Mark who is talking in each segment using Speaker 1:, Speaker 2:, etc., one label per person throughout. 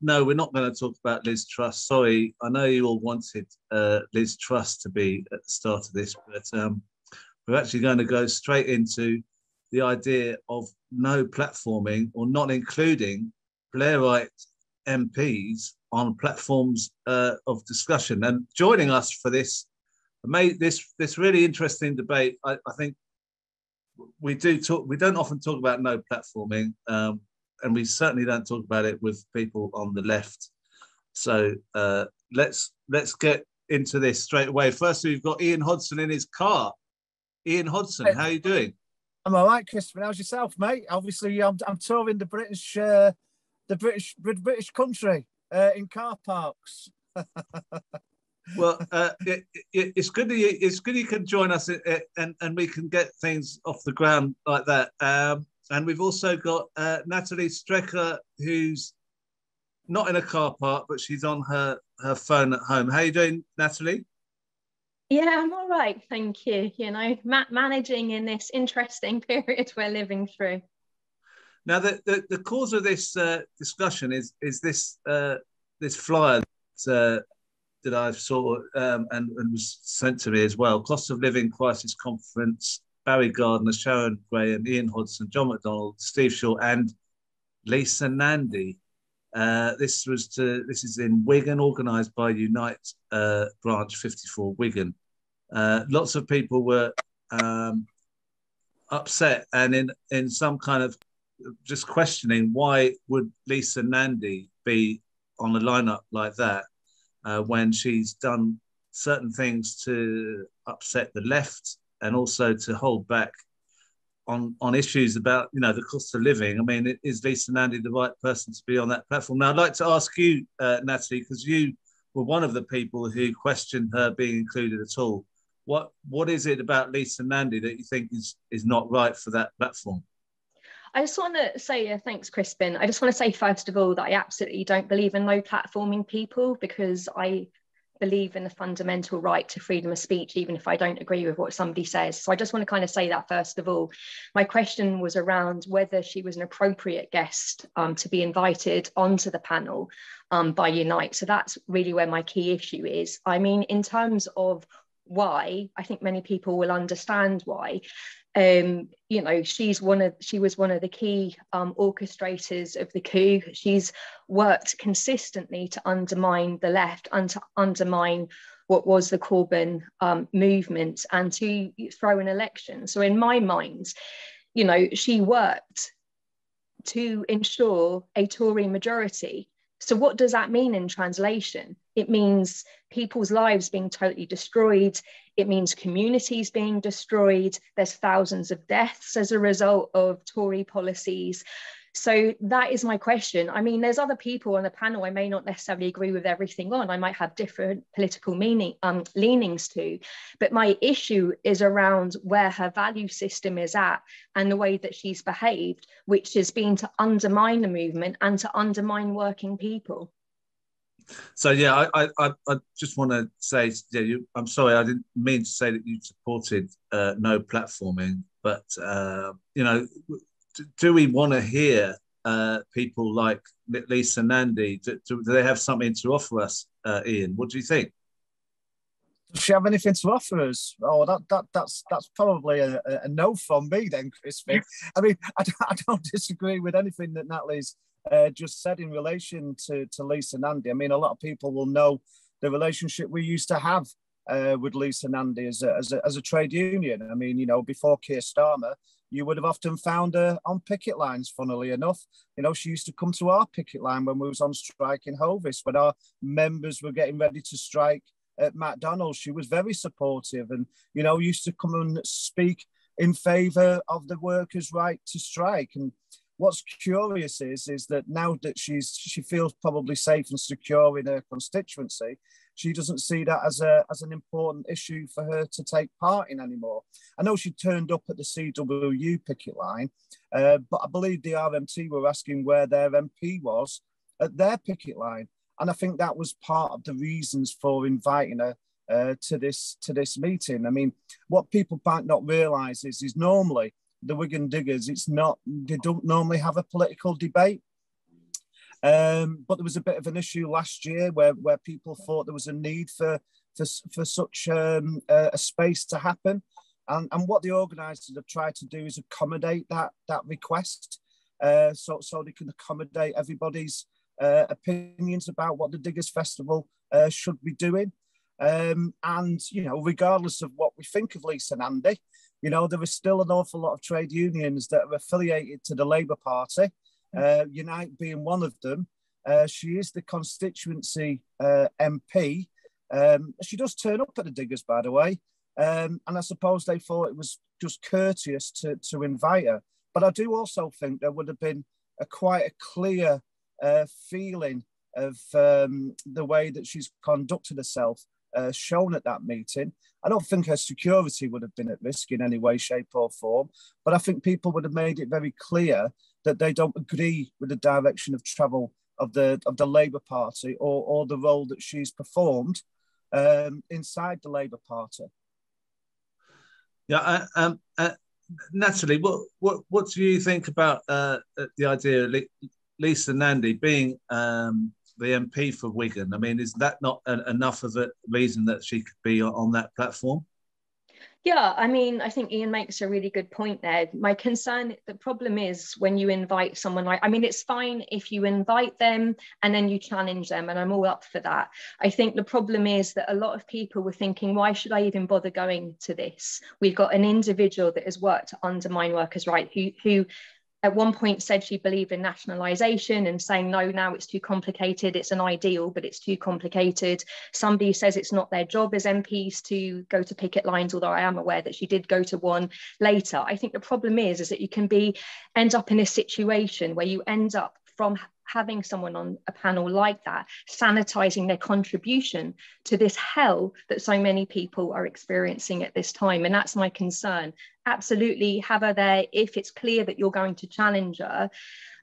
Speaker 1: No, we're not going to talk about Liz Truss. Sorry, I know you all wanted Liz Truss to be at the start of this, but we're actually going to go straight into the idea of no platforming or not including Blairite MPs on platforms of discussion. And joining us for this really interesting debate, I think we don't often talk about no platforming, and we certainly don't talk about it with people on the left. So let's get into this straight away. First, we've got Ian Hodson in his car. Ian Hodson, how are you doing?
Speaker 2: I'm all right, Crispin. How's yourself, mate? Obviously, I'm touring the British country in car parks.
Speaker 1: Well, it's good you can join us, and we can get things off the ground like that. And we've also got Natalie Strecker, who's not in a car park, but she's on her phone at home. How are you doing, Natalie?
Speaker 3: Yeah, I'm all right, thank you. You know, managing in this interesting period we're living through.
Speaker 1: Now, the cause of this discussion is this this flyer that I saw and was sent to me as well. Cost of Living Crisis Conference. Barry Gardner, Sharon Graham, Ian Hodson, John McDonnell, Steve Shaw, and Lisa Nandy. This is in Wigan, organised by Unite Branch 54 Wigan. Lots of people were upset and in some kind of just questioning why would Lisa Nandy be on a lineup like that when she's done certain things to upset the left and also to hold back on issues about, you know, the cost of living. I mean, is Lisa Nandy the right person to be on that platform? Now, I'd like to ask you, Natalie, because you were one of the people who questioned her being included at all. What is it about Lisa Nandy that you think is not right for that platform?
Speaker 3: I just want to say, thanks, Crispin. I just want to say, first of all, that I absolutely don't believe in no platforming people, because I believe in the fundamental right to freedom of speech, even if I don't agree with what somebody says. So I just want to kind of say that first of all. My question was around whether she was an appropriate guest to be invited onto the panel by Unite. So that's really where my key issue is. I mean, in terms of why, I think many people will understand why. You know, she was one of the key orchestrators of the coup. She's worked consistently to undermine the left and to undermine what was the Corbyn movement and to throw an election. So in my mind, you know, she worked to ensure a Tory majority. So what does that mean in translation? It means people's lives being totally destroyed. It means communities being destroyed. There's thousands of deaths as a result of Tory policies. So that is my question. I mean, there's other people on the panel I may not necessarily agree with everything on. I might have different political leanings to, but my issue is around where her value system is at and the way that she's behaved, which has been to undermine the movement and to undermine working people.
Speaker 1: So yeah, I just want to say, yeah, I'm sorry, I didn't mean to say that you supported no platforming, but you know, do we want to hear people like Lisa Nandy? Do they have something to offer us, Ian? What do you think?
Speaker 2: Does she have anything to offer us? Oh, that's probably a no from me then, Crispin. I mean, I don't disagree with anything that Natalie's just said in relation to Lisa Nandy. I mean, a lot of people will know the relationship we used to have with Lisa Nandy as a trade union. I mean, you know, before Keir Starmer, you would have often found her on picket lines, funnily enough. You know, she used to come to our picket line when we was on strike in Hovis, when our members were getting ready to strike at McDonald's. She was very supportive and, you know, used to come and speak in favour of the workers' right to strike. And what's curious is that now that she feels probably safe and secure in her constituency, she doesn't see that as an important issue for her to take part in anymore. I know she turned up at the CWU picket line, but I believe the RMT were asking where their MP was at their picket line. And I think that was part of the reasons for inviting her to this meeting. I mean, what people might not realise is normally the Wigan Diggers, they don't normally have a political debate. But there was a bit of an issue last year where people thought there was a need for such a space to happen. And what the organisers have tried to do is accommodate that request, so they can accommodate everybody's opinions about what the Diggers Festival should be doing. And, you know, regardless of what we think of Lisa Nandy, you know, there is still an awful lot of trade unions that are affiliated to the Labour Party, Unite being one of them. She is the constituency MP. She does turn up at the Diggers, by the way. And I suppose they thought it was just courteous to invite her. But I do also think there would have been quite a clear feeling of the way that she's conducted herself shown at that meeting. I don't think her security would have been at risk in any way, shape or form, but I think people would have made it very clear that they don't agree with the direction of travel of the Labour Party or the role that she's performed inside the Labour Party.
Speaker 1: Yeah, Natalie, what do you think about the idea of Lisa Nandy being the MP for Wigan? I mean, is that not enough of a reason that she could be on that platform?
Speaker 3: Yeah, I mean, I think Ian makes a really good point there. My concern, the problem is when you invite someone like, I mean, it's fine if you invite them and then you challenge them, and I'm all up for that. I think the problem is that a lot of people were thinking, why should I even bother going to this? We've got an individual that has worked to undermine workers' rights, who at one point said she believed in nationalisation and saying, no, now it's too complicated. It's an ideal, but it's too complicated. Somebody says it's not their job as MPs to go to picket lines, although I am aware that she did go to one later. I think the problem is that you can end up in a situation where you end up from having someone on a panel like that, sanitizing their contribution to this hell that so many people are experiencing at this time. And that's my concern. Absolutely have her there if it's clear that you're going to challenge her.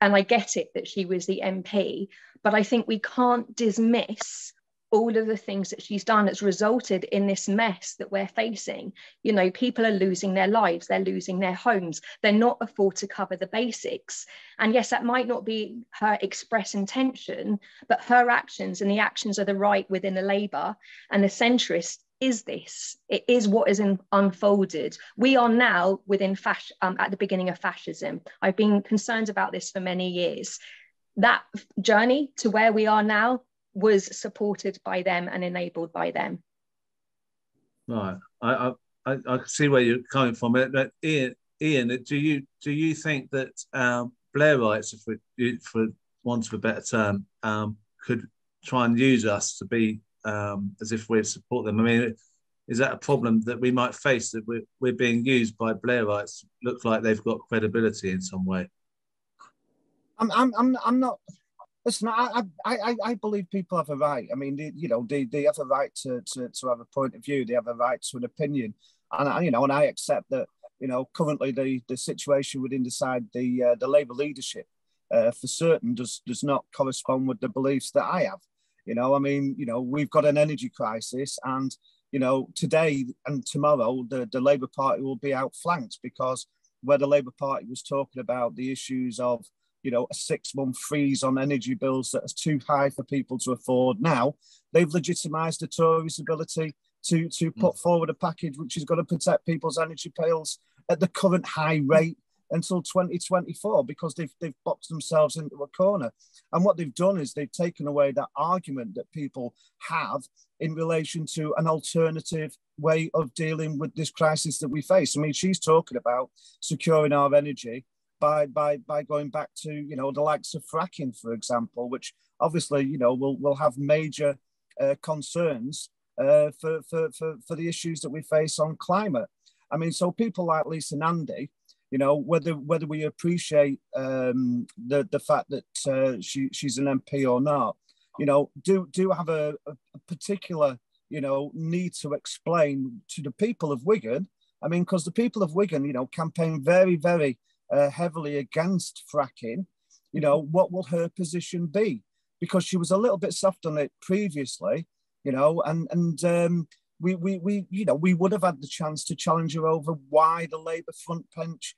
Speaker 3: And I get it that she was the MP, but I think we can't dismiss all of the things that she's done that's resulted in this mess that we're facing. You know, people are losing their lives, they're losing their homes, they're not afford to cover the basics. And yes, that might not be her express intention, but her actions and the actions of the right within the Labour and the centrists is this. It is what is unfolded. We are now within at the beginning of fascism. I've been concerned about this for many years. That journey to where we are now was supported by them and enabled by them.
Speaker 1: Right, I can see where you're coming from. But Ian, do you think that Blairites, for want of a better term, could try and use us to be as if we support them? I mean, is that a problem that we might face, that we're being used by Blairites? Look like they've got credibility in some way.
Speaker 2: I'm not. Listen, I believe people have a right. I mean, they have a right to have a point of view. They have a right to an opinion, and I accept that. Currently the situation within the Labour leadership, for certain, does not correspond with the beliefs that I have. We've got an energy crisis, and today and tomorrow the Labour Party will be outflanked, because where the Labour Party was talking about the issues of a 6-month freeze on energy bills that is too high for people to afford. Now they've legitimised the Tories' ability to put forward a package which is going to protect people's energy bills at the current high rate until 2024, because they've boxed themselves into a corner. And what they've done is they've taken away that argument that people have in relation to an alternative way of dealing with this crisis that we face. I mean, she's talking about securing our energy by going back to the likes of fracking, for example, which obviously will have major concerns for the issues that we face on climate. I mean, so people like Lisa Nandy, whether we appreciate the fact that she's an MP or not, do have a particular need to explain to the people of Wigan. I mean, because the people of Wigan, campaign very, very heavily against fracking. What will her position be? Because she was a little bit soft on it previously, and we would have had the chance to challenge her over why the Labour front bench,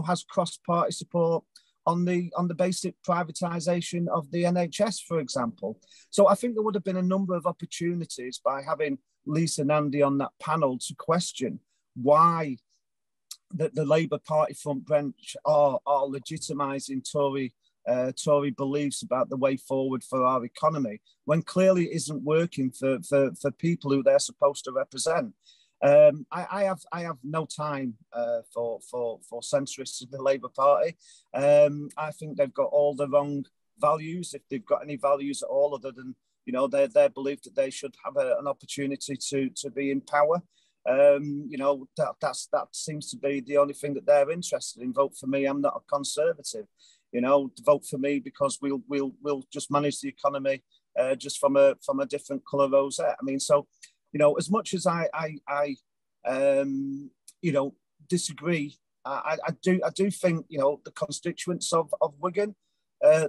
Speaker 2: has cross-party support on the basic privatisation of the NHS, for example. So I think there would have been a number of opportunities by having Lisa Nandy on that panel to question why the Labour Party front bench are legitimising Tory beliefs about the way forward for our economy, when clearly it isn't working for people who they're supposed to represent. I have no time for centrists in the Labour Party. I think they've got all the wrong values, if they've got any values at all, other than, you know, their belief that they should have an opportunity to be in power. You know, that seems to be the only thing that they're interested in. Vote for me. I'm not a Conservative. You know, vote for me because we'll just manage the economy just from a different colour rosette. I mean, so, you know, as much as I you know, disagree, I do think, you know, the constituents of Wigan,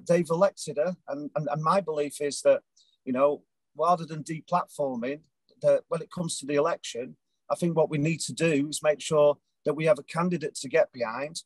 Speaker 2: they've elected her, and my belief is that, you know, rather than deplatforming, that when it comes to the election, I think what we need to do is make sure that we have a candidate to get behind,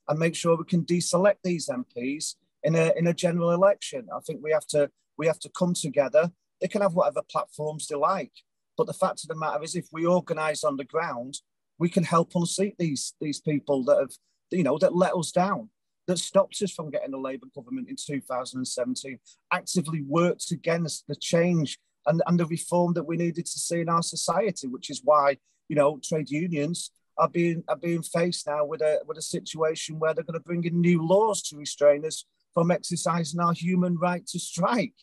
Speaker 2: and make sure we can deselect these MPs in a general election. I think we have to come together. They can have whatever platforms they like, but the fact of the matter is, if we organise on the ground, we can help unseat these people that have, you know, that let us down, that stopped us from getting a Labour government in 2017, actively worked against the change and the reform that we needed to see in our society, which is why, you know, trade unions are being faced now with a situation where they're going to bring in new laws to restrain us from exercising our human right to strike.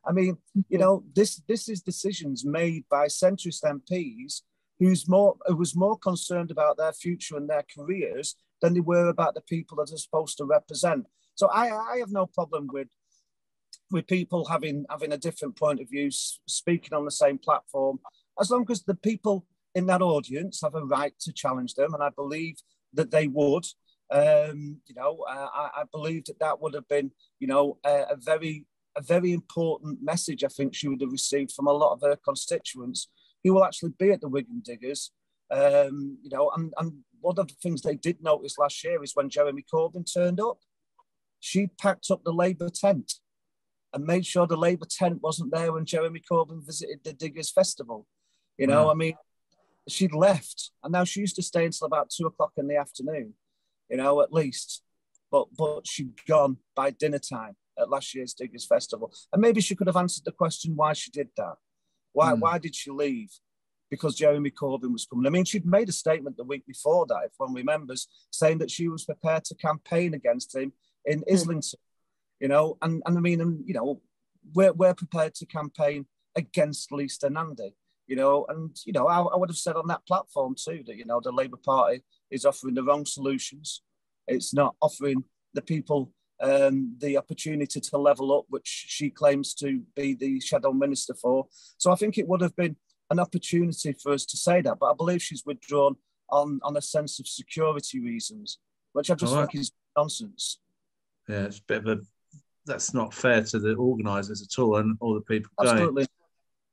Speaker 2: I mean, you know, this is decisions made by centrist MPs who was more concerned about their future and their careers than they were about the people that are supposed to represent. So I have no problem with people having a different point of view, speaking on the same platform, as long as the people in that audience have a right to challenge them, and I believe that they would. You know, I believe that would have been, you know, a very important message I think she would have received from a lot of her constituents who will actually be at the Wigan Diggers. You know, and one of the things they did notice last year is when Jeremy Corbyn turned up, she packed up the Labour tent and made sure the Labour tent wasn't there when Jeremy Corbyn visited the Diggers Festival. You know, I mean, she'd left, and now she used to stay until about 2 o'clock in the afternoon, you know, at least. But she'd gone by dinner time at last year's Diggers Festival. And maybe she could have answered the question why she did that. Why did she leave? Because Jeremy Corbyn was coming. I mean, she'd made a statement the week before that, if one remembers, saying that she was prepared to campaign against him in Islington, you know, and I mean, you know, we're prepared to campaign against Lisa Nandy. You know, and, you know, I would have said on that platform too that, you know, the Labour Party is offering the wrong solutions. It's not offering the people the opportunity to level up, which she claims to be the shadow minister for. So I think it would have been an opportunity for us to say that. But I believe she's withdrawn on a sense of security reasons, which I just think is nonsense.
Speaker 1: Yeah, it's a bit of that's not fair to the organisers at all and all the people going.
Speaker 2: Absolutely.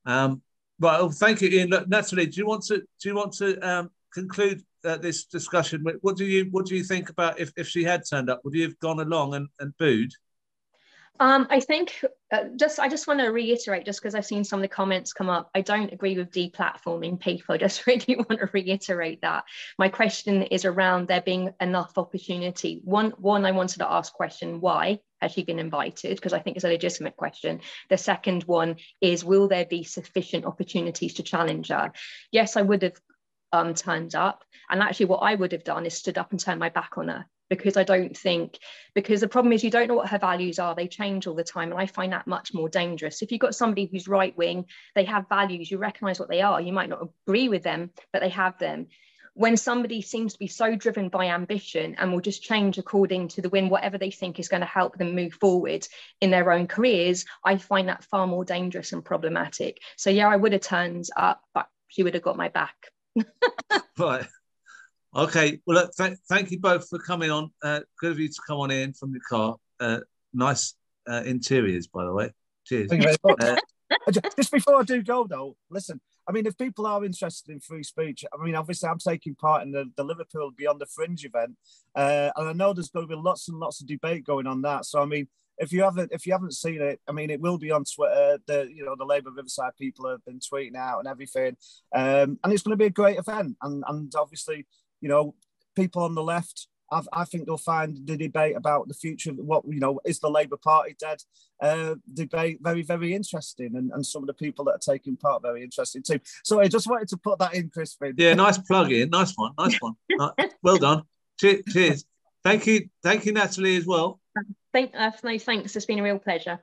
Speaker 1: Right. Well, thank you, Ian. Look, Natalie, do you want to conclude this discussion? What do you think about if she had turned up? Would you have gone along and booed?
Speaker 3: I think I just want to reiterate, just because I've seen some of the comments come up, I don't agree with deplatforming people. I just really want to reiterate that. My question is around there being enough opportunity. One, I wanted to ask question, why has she been invited? Because I think it's a legitimate question. The second one is, will there be sufficient opportunities to challenge her? Yes, I would have turned up. And actually what I would have done is stood up and turned my back on her. Because the problem is you don't know what her values are. They change all the time. And I find that much more dangerous. If you've got somebody who's right wing, they have values, you recognize what they are. You might not agree with them, but they have them. When somebody seems to be so driven by ambition and will just change according to the wind, whatever they think is going to help them move forward in their own careers, I find that far more dangerous and problematic. So yeah, I would have turned up, but she would have got my back.
Speaker 1: Right. Okay, well, look, thank you both for coming on. Good of you to come on in from your car. Nice interiors, by the way. Cheers.
Speaker 2: Thank you very much. Just before I do go, though, listen, I mean, if people are interested in free speech, I mean, obviously I'm taking part in the Liverpool Beyond the Fringe event. And I know there's going to be lots and lots of debate going on that. So, I mean, if you haven't seen it, I mean, it will be on Twitter. The Labour Riverside people have been tweeting out and everything. And it's going to be a great event. And obviously, people on the left, I think they'll find the debate about the future, is the Labour Party dead, debate very, very interesting. And some of the people that are taking part very interesting too. So I just wanted to put that in, Crispin.
Speaker 1: Yeah, nice plug in. Nice one. Well done. Cheers. Thank you, Natalie, as well.
Speaker 3: Thanks. It's been a real pleasure.